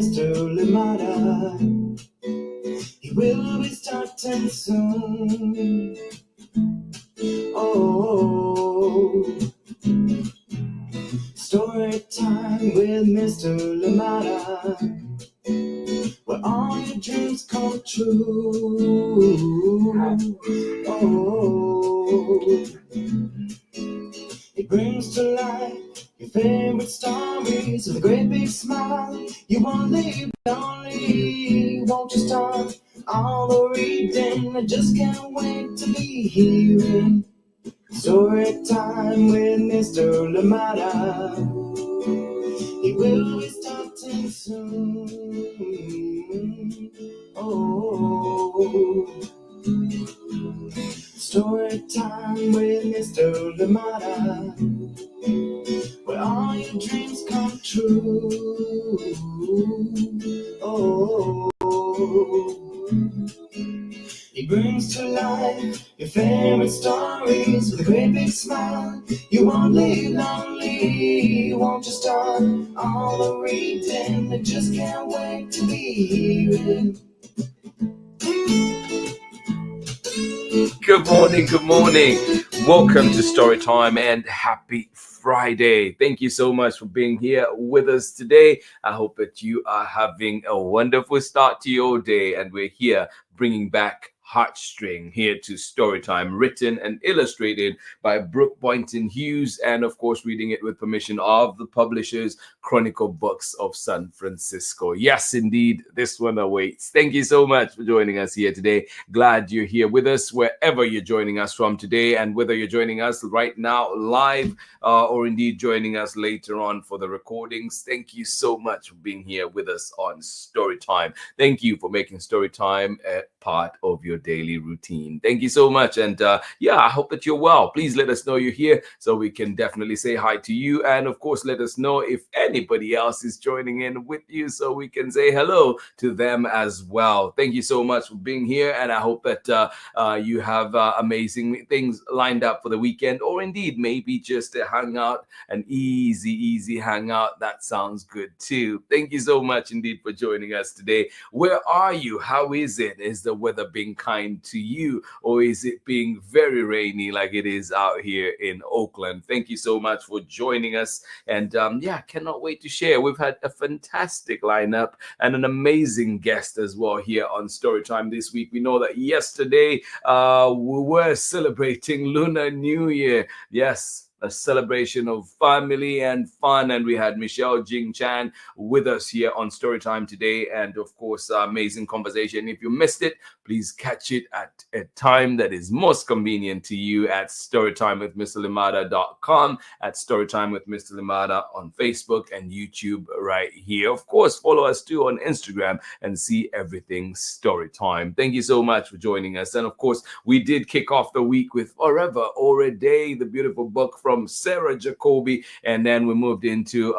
Mr. Limata. He will be starting soon. Oh, story time with Mr. Limata, where all your dreams come true. Oh, it brings to life your favorite stories with a great big smile. You won't leave lonely, won't you start all the reading? I just can't wait to be hearing story time with Mr. Limata. He will be starting soon. Oh, story time with Mr. Limata, where all your dreams come true. Oh, he brings to life your favorite stories with a great big smile. You won't leave lonely, won't you start all the reading? I just can't wait to be hearing. Good morning, good morning. Welcome to Storytime and happy Friday. Thank you so much for being here with us today. I hope that you are having a wonderful start to your day, and we're here bringing back Heartstring here to Storytime, written and illustrated by Brooke BOYNTON-HUGHES, and of course reading it with permission of the publishers Chronicle Books of San Francisco. Yes, indeed, this one awaits. Thank you so much for joining us here today. Glad you're here with us wherever you're joining us from today, and whether you're joining us right now live or indeed joining us later on for the recordings. Thank you so much for being here with us on Storytime. Thank you for making Storytime a part of your daily routine. Thank you so much. And yeah, I hope that you're well. Please let us know you're here so we can definitely say hi to you. And of course, let us know if anybody else is joining in with you so we can say hello to them as well. Thank you so much for being here. And I hope that you have amazing things lined up for the weekend, or indeed maybe just a hangout, an easy hangout. That sounds good too. Thank you so much indeed for joining us today. Where are you? How is it? Is the weather being kind to you, or is it being very rainy like it is out here in Oakland? Thank you so much for joining us. And yeah, cannot wait to share. We've had a fantastic lineup and an amazing guest as well here on Storytime this week. We know that yesterday we were celebrating Lunar New Year. Yes, a celebration of family and fun, and we had Michelle Jing Chan with us here on Storytime today, and of course amazing conversation. If you missed it, please catch it at a time that is most convenient to you at storytimewithmrlimata.com, at Storytime with Mr. Limata on Facebook and YouTube right here. Of course, follow us too on Instagram and see everything Storytime. Thank you so much for joining us. And of course, we did kick off the week with Forever or a Day, the beautiful book from Sarah Jacoby, and then we moved into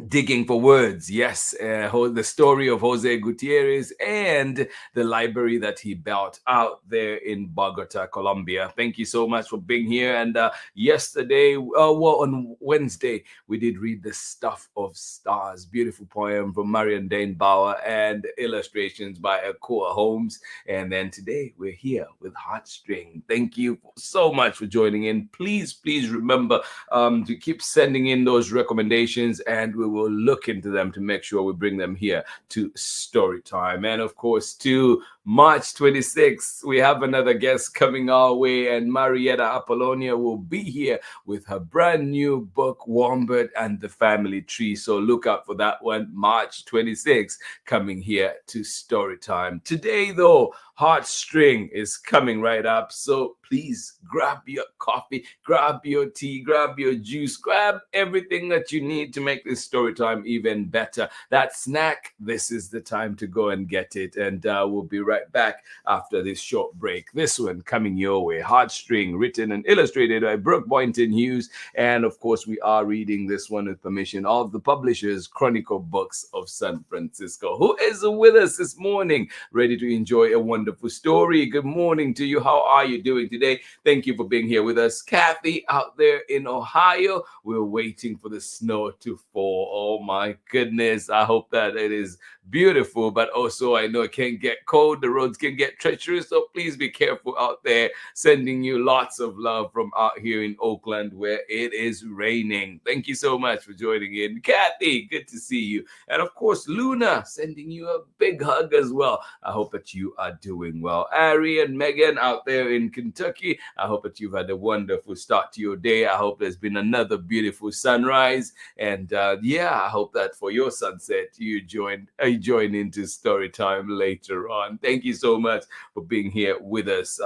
Digging for Words, yes, the story of Jose Gutierrez and the library that he built out there in Bogota, Colombia. Thank you so much for being here. And yesterday, on Wednesday, we did read The Stuff of Stars, beautiful poem from Marion Dane Bauer and illustrations by Akua Holmes. And then today, we're here with Heartstring. Thank you so much for joining in. Please remember to keep sending in those recommendations, and we will look into them to make sure we bring them here to Storytime. And of course, to March 26th, we have another guest coming our way, and Marietta Apollonia will be here with her brand new book, Wombat and the Family Tree. So look out for that one, March 26th, coming here to Storytime. Today, though, Heartstring is coming right up. So please grab your coffee, grab your tea, grab your juice, grab everything that you need to make this Storytime even better. That snack, this is the time to go and get it. And we'll be right right back after this short break. This one coming your way, Heartstring, written and illustrated by Brooke Boynton-Hughes. And of course, we are reading this one with permission of the publishers, Chronicle Books of San Francisco. Who is with us this morning, ready to enjoy a wonderful story? Good morning to you. How are you doing today? Thank you for being here with us. Kathy out there in Ohio, we're waiting for the snow to fall. Oh my goodness. I hope that it is beautiful, but also I know it can get cold. The roads can get treacherous, so please be careful out there. Sending you lots of love from out here in Oakland where it is raining. Thank you so much for joining in. Kathy, good to see you. And of course, Luna, sending you a big hug as well. I hope that you are doing well. Ari and Megan out there in Kentucky, I hope that you've had a wonderful start to your day. I hope there's been another beautiful sunrise. And I hope that for your sunset, you join into story time later on. Thank you so much for being here with us.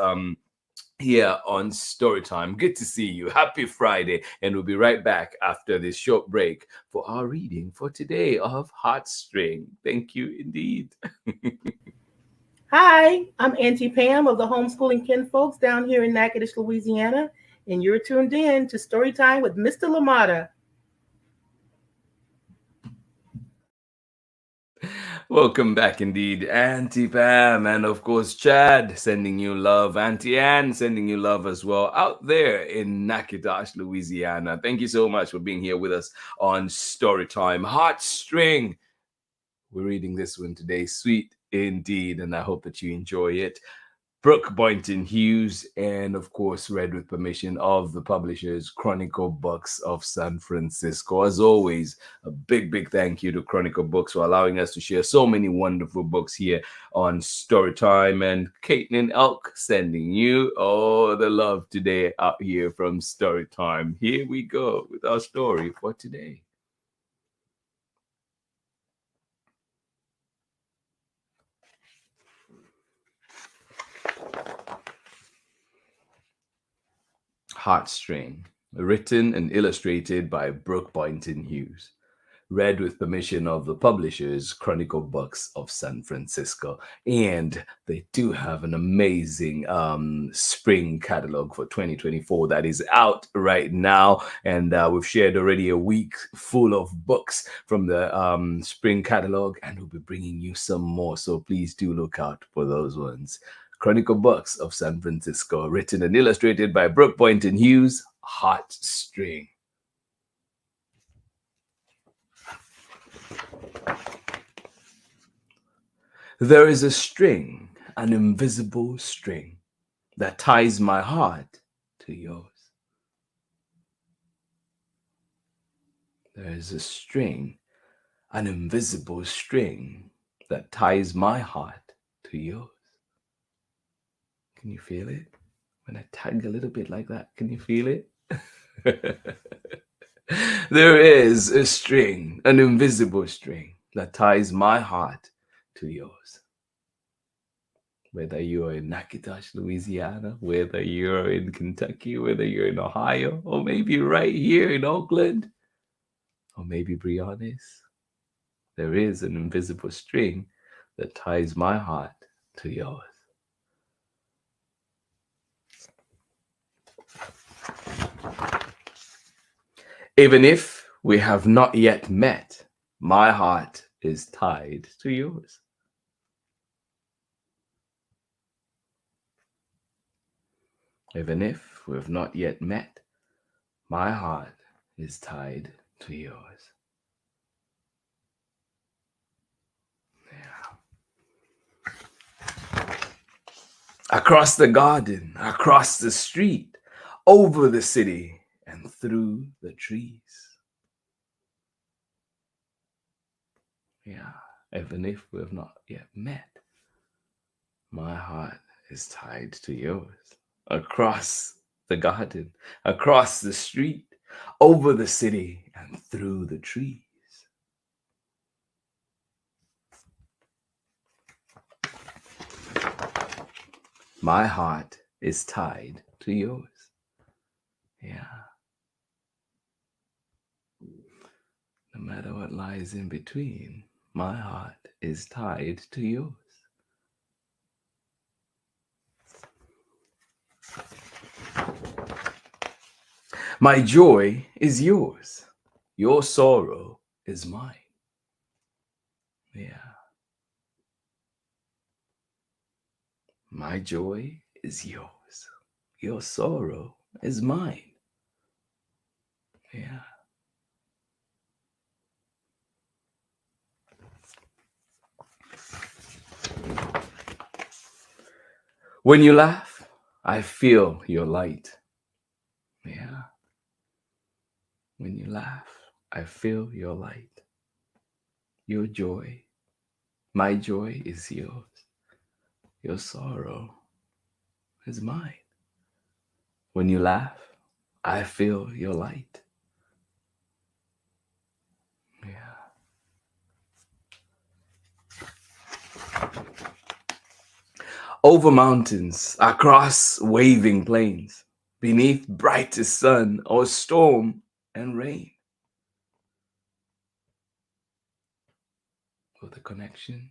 Here on Storytime. Good to see you. Happy Friday. And we'll be right back after this short break for our reading for today of Heartstring. Thank you indeed. Hi, I'm Auntie Pam of the Homeschooling Kinfolks down here in Natchitoches, Louisiana, and you're tuned in to Storytime with Mr. Limata. Welcome back indeed, Auntie Pam, and of course Chad sending you love. Auntie Ann sending you love as well out there in Natchitoches, Louisiana. Thank you so much for being here with us on Storytime. Heartstring. We're reading this one today. Sweet indeed, and I hope that you enjoy it. Brooke Boynton-Hughes, and of course, read with permission of the publishers, Chronicle Books of San Francisco. As always, a big thank you to Chronicle Books for allowing us to share so many wonderful books here on Storytime. And Caitlin Elk sending you all the love today out here from Storytime. Here we go with our story for today. Heartstring, written and illustrated by Brooke Boynton-Hughes. Read with permission of the publishers, Chronicle Books of San Francisco. And they do have an amazing spring catalog for 2024 that is out right now. And we've shared already a week full of books from the spring catalog, and we'll be bringing you some more. So please do look out for those ones. Chronicle Books of San Francisco, written and illustrated by Brooke Boynton-Hughes, Heartstring. There is a string, an invisible string, that ties my heart to yours. There is a string, an invisible string, that ties my heart to yours. Can you feel it? When I tug a little bit like that, can you feel it? There is a string, an invisible string, that ties my heart to yours. Whether you're in Natchitoches, Louisiana, whether you're in Kentucky, whether you're in Ohio, or maybe right here in Oakland, or maybe Briones, there is an invisible string that ties my heart to yours. Even if we have not yet met, my heart is tied to yours. Even if we have not yet met, my heart is tied to yours. Yeah. Across the garden, across the street, over the city, and through the trees. Yeah, even if we have not yet met, my heart is tied to yours. Across the garden, across the street, over the city, and through the trees. My heart is tied to yours. Yeah. No matter what lies in between, my heart is tied to yours. My joy is yours. Your sorrow is mine. Yeah. My joy is yours. Your sorrow is mine. Yeah. When you laugh, I feel your light. Yeah. When you laugh, I feel your light. Your joy, my joy is yours. Your sorrow is mine. When you laugh, I feel your light. Yeah. Over mountains, across waving plains, beneath brightest sun or storm and rain. Will the connection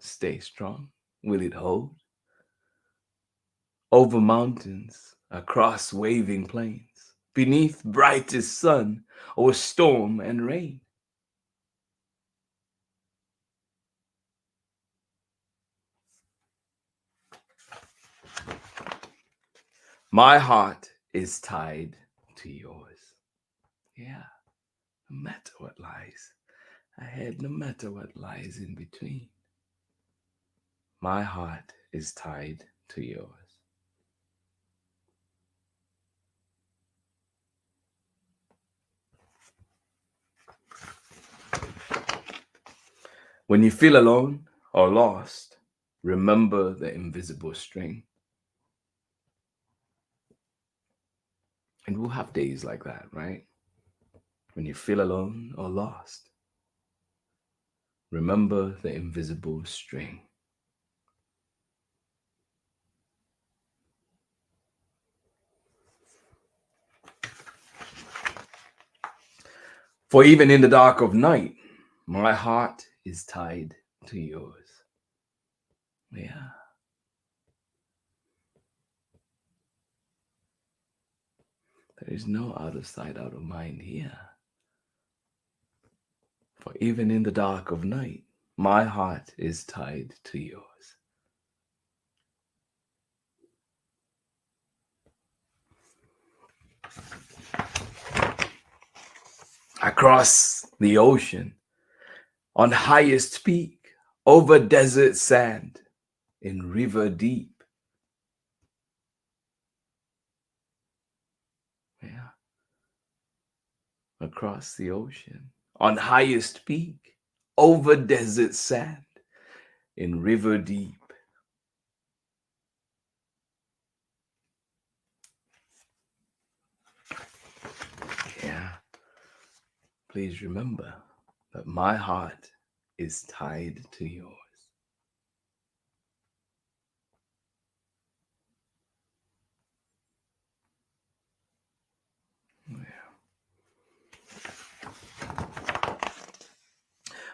stay strong? Will it hold? Over mountains, across waving plains, beneath brightest sun or storm and rain. My heart is tied to yours. Yeah, no matter what lies ahead, no matter what lies in between. My heart is tied to yours. When you feel alone or lost, remember the invisible string. And we'll have days like that, right? When you feel alone or lost, remember the invisible string. For even in the dark of night, my heart is tied to yours. Yeah. There is no out of sight, out of mind here. For even in the dark of night, my heart is tied to yours. Across the ocean, on highest peak, over desert sand, in river deep. Yeah. Across the ocean, on highest peak, over desert sand, in river deep. Yeah. Please remember that my heart is tied to yours.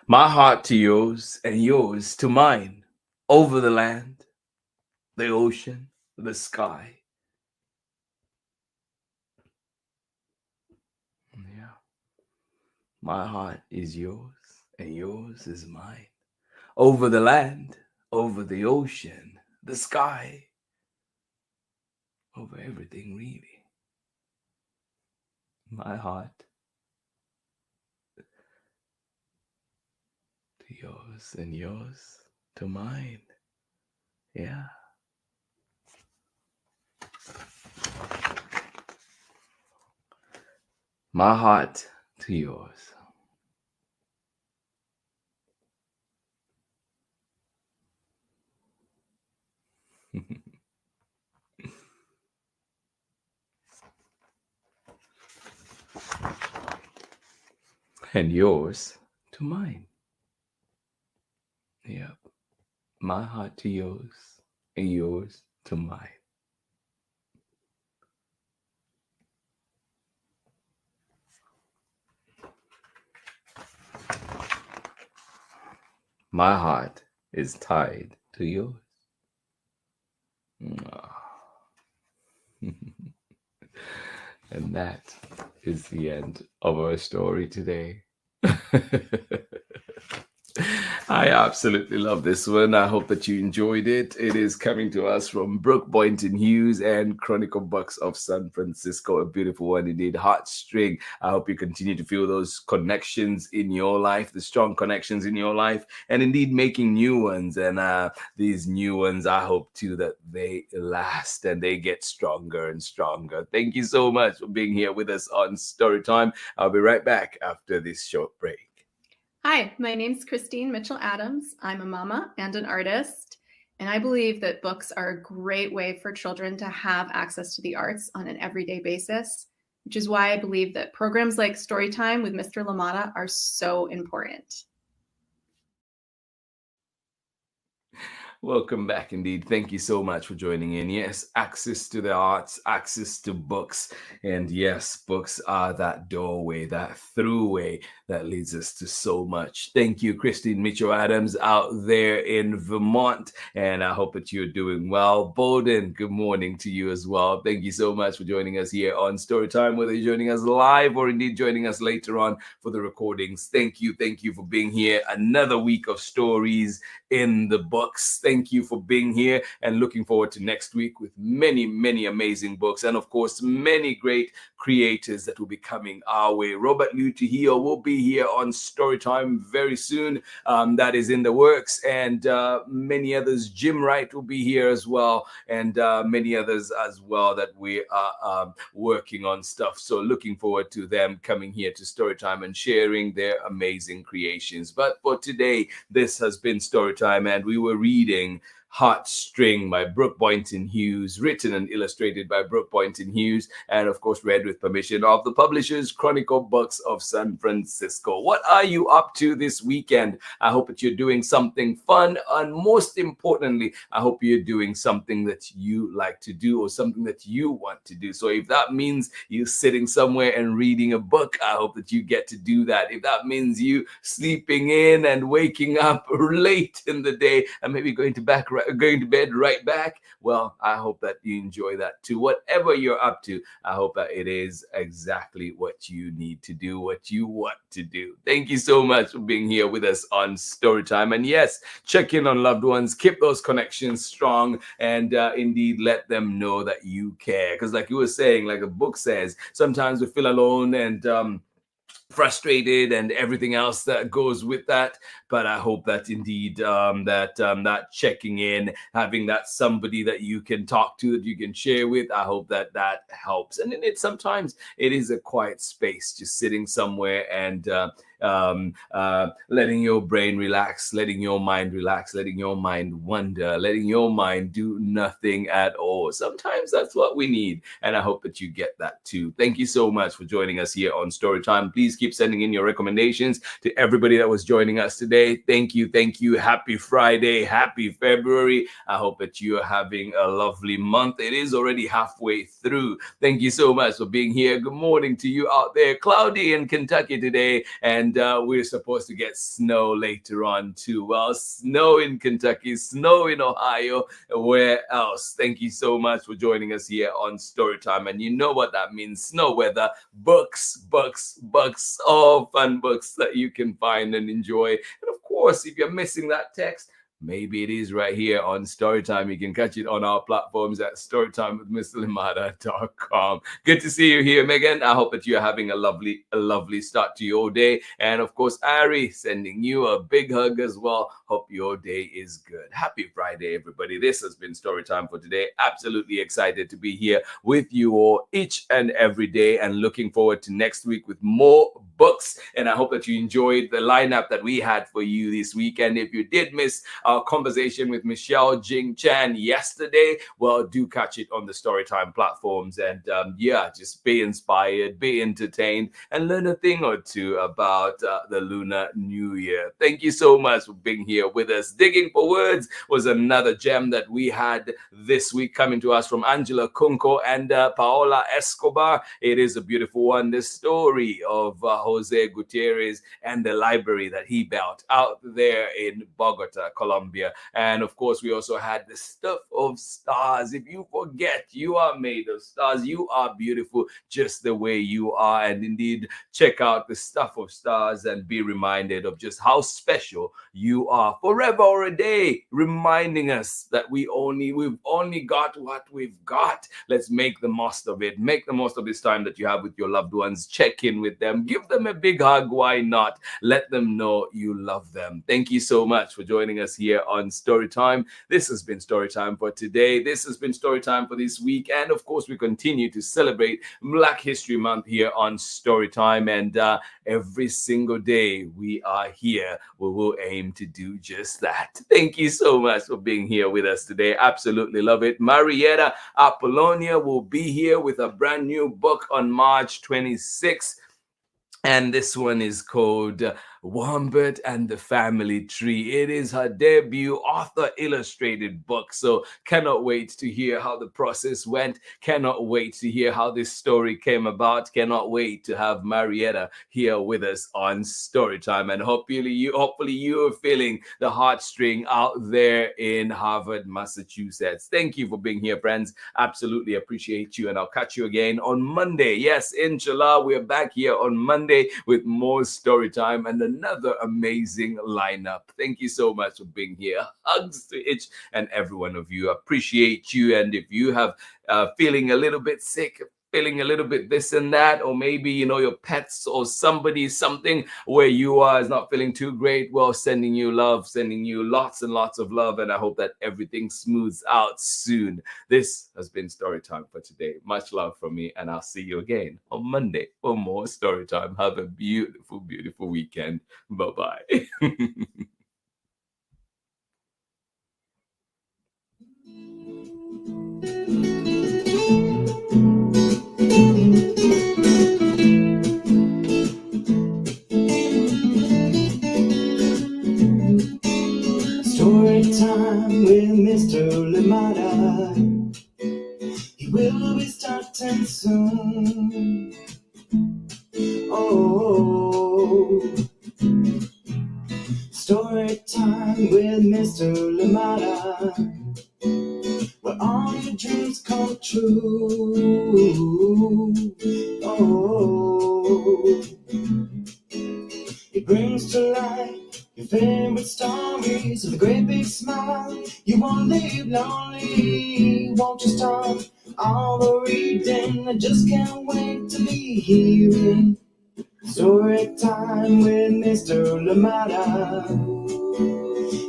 My heart to yours and yours to mine, over the land, the ocean, the sky. Yeah. My heart is yours and yours is mine, over the land, over the ocean, the sky, over everything really. My heart to yours and yours to mine. Yeah. My heart to yours. And yours to mine. Yep. My heart to yours and yours to mine. My heart is tied to yours. And that is the end of our story today. I absolutely love this one. I hope that you enjoyed it. It is coming to us from Brooke, Boynton-HUGHES, and Chronicle Books of San Francisco. A beautiful one indeed. Heartstring. I hope you continue to feel those connections in your life, the strong connections in your life, and indeed making new ones. And these new ones, I hope too that they last and they get stronger and stronger. Thank you so much for being here with us on Storytime. I'll be right back after this short break. Hi, my name's Christine Mitchell-Adams. I'm a mama and an artist, and I believe that books are a great way for children to have access to the arts on an everyday basis, which is why I believe that programs like Storytime with Mr. Limata are so important. Welcome back indeed. Thank you so much for joining in. Yes, access to the arts, access to books. And yes, books are that doorway, that throughway that leads us to so much. Thank you, Christine Mitchell-Adams out there in Vermont. And I hope that you're doing well. Bowden, good morning to you as well. Thank you so much for joining us here on Storytime, whether you're joining us live or indeed joining us later on for the recordings. Thank you. Thank you for being here. Another week of stories in the books. Thank you for being here and looking forward to next week with many, many amazing books and, of course, many great creators that will be coming our way. Robert Lutahio will be here on Storytime very soon. That is in the works, and many others. Jim Wright will be here as well, and many others as well that we are working on stuff. So looking forward to them coming here to Storytime and sharing their amazing creations. But for today, this has been Storytime, and we were reading Heartstring by Brooke Boynton-HUGHES, written and illustrated by Brooke Boynton-HUGHES, and of course read with permission of the publishers Chronicle Books of San Francisco. What are you up to this weekend? I hope that you're doing something fun, and most importantly, I hope you're doing something that you like to do or something that you want to do. So if that means you sitting somewhere and reading a book, I hope that you get to do that. If that means you sleeping in and waking up late in the day and maybe going to bed right back, well, I hope that you enjoy that too. Whatever you're up to, I hope that it is exactly what you need to do, what you want to do. Thank you so much for being here with us on Storytime. And yes, check in on loved ones, keep those connections strong, and indeed let them know that you care. Because like you were saying, like the book says, sometimes we feel alone and frustrated and everything else that goes with that. But I hope that indeed that checking in, having that somebody that you can talk to, that you can share with, I hope that that helps. And then sometimes it is a quiet space, just sitting somewhere and letting your brain relax, letting your mind relax, letting your mind wander, letting your mind do nothing at all. Sometimes that's what we need, and I hope that you get that too. Thank you so much for joining us here on Storytime. Please keep sending in your recommendations to everybody that was joining us today. Thank you. Happy Friday, happy February. I hope that you are having a lovely month. It is already halfway through. Thank you so much for being here. Good morning to you out there. Cloudy in Kentucky today, and we're supposed to get snow later on too. Well, snow in Kentucky, snow in Ohio, where else? Thank you so much for joining us here on Storytime. And you know what that means: snow weather, books, all fun books that you can find and enjoy. And of course, if you're missing that text, maybe it is right here on Storytime. You can catch it on our platforms at storytimewithmrlimata.com. Good to see you here, Megan. I hope that you're having a lovely start to your day. And of course, Ari, sending you a big hug as well. Hope your day is good. Happy Friday, everybody. This has been Storytime for today. Absolutely excited to be here with you all each and every day, and looking forward to next week with more books. And I hope that you enjoyed the lineup that we had for you this weekend. If you did miss our conversation with Michelle Jing Chan yesterday, well, do catch it on the Storytime platforms, and just be inspired, be entertained, and learn a thing or two about the Lunar New Year. Thank you so much for being here with us. Digging for Words was another gem that we had this week, coming to us from Angela Kunko and Paola Escobar. It is a beautiful one, the story of Jose Gutierrez and the library that he built out there in Bogota, Colombia. And of course, we also had the stuff of stars. If you forget, you are made of stars. You are beautiful just the way you are. And indeed, check out the stuff of stars and be reminded of just how special you are forever or a day, reminding us that we've only got what we've got. Let's make the most of it. Make the most of this time that you have with your loved ones. Check in with them. Give them a big hug. Why not? Let them know you love them. Thank you so much for joining us here on Storytime. This has been Storytime for today. This has been Storytime for this week. And of course, we continue to celebrate Black History Month here on Storytime. And every single day we are here, we will aim to do just that. Thank you so much for being here with us today. Absolutely love it. Marietta Apollonia will be here with a brand new book on March 26th. And this one is called Wombat and the Family Tree. It is her debut author illustrated book. So cannot wait to hear how the process went. Cannot wait to hear how this story came about. Cannot wait to have Marietta here with us on Storytime. And hopefully you are feeling the heartstring out there in Harvard, Massachusetts. Thank you for being here, friends. Absolutely appreciate you. And I'll catch you again on Monday. Yes, inshallah, we're back here on Monday with more Storytime and another amazing lineup. Thank you so much for being here. Hugs to each and every one of you. Appreciate you. And if you have feeling a little bit sick, feeling a little bit this and that, or maybe your pets or something where you are is not feeling too great, well, sending you love, sending you lots and lots of love, and I hope that everything smooths out soon. This has been Storytime for today. Much love from me, and I'll see you again on Monday for more Storytime. Have a beautiful, beautiful weekend. Bye-bye. Storytime with Mr. Limata. He will be starting soon. Oh, Storytime with Mr. Limata, where all your dreams come true. Oh, he brings to life your favorite stories with a great big smile. You won't live lonely, won't you start all the reading? I just can't wait to be hearing Storytime with Mr. Limata.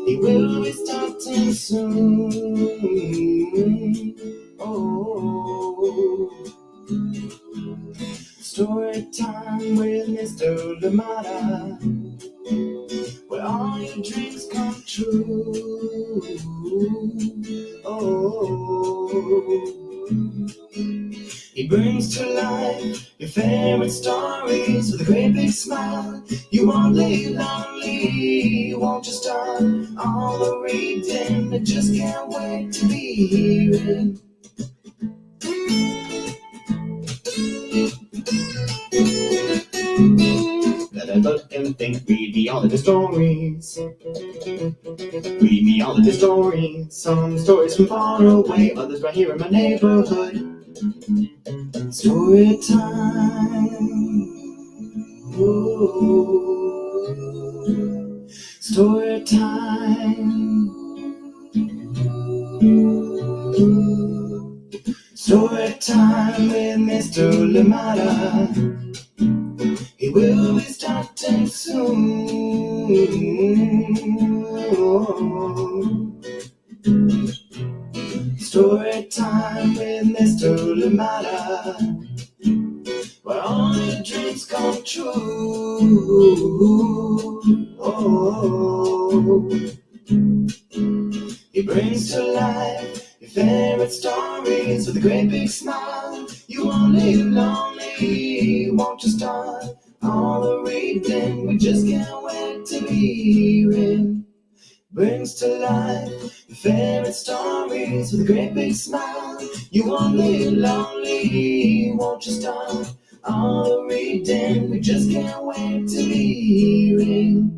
He will be starting soon. Oh, Storytime with Mr. Limata, where all your dreams come true. Oh, he brings to life your favorite stories with a great big smile. You won't live lonely, won't you start all the reading? I just can't wait to be hearing. Let I look and think, read me all of the stories. Read me all of the stories. Some stories from far away, others right here in my neighborhood. Story time. Ooh. Story time. Story time with Mr. Limata. He will be starting soon. Story time with Mr. Limata, where all your dreams come true. Oh, he brings to life your favorite stories with a great big smile. You won't live lonely, won't you start all the reading? We just can't wait to be hearing. Brings to life your favorite stories with a great big smile. You won't live lonely, won't you start all the reading. We just can't wait to be hearing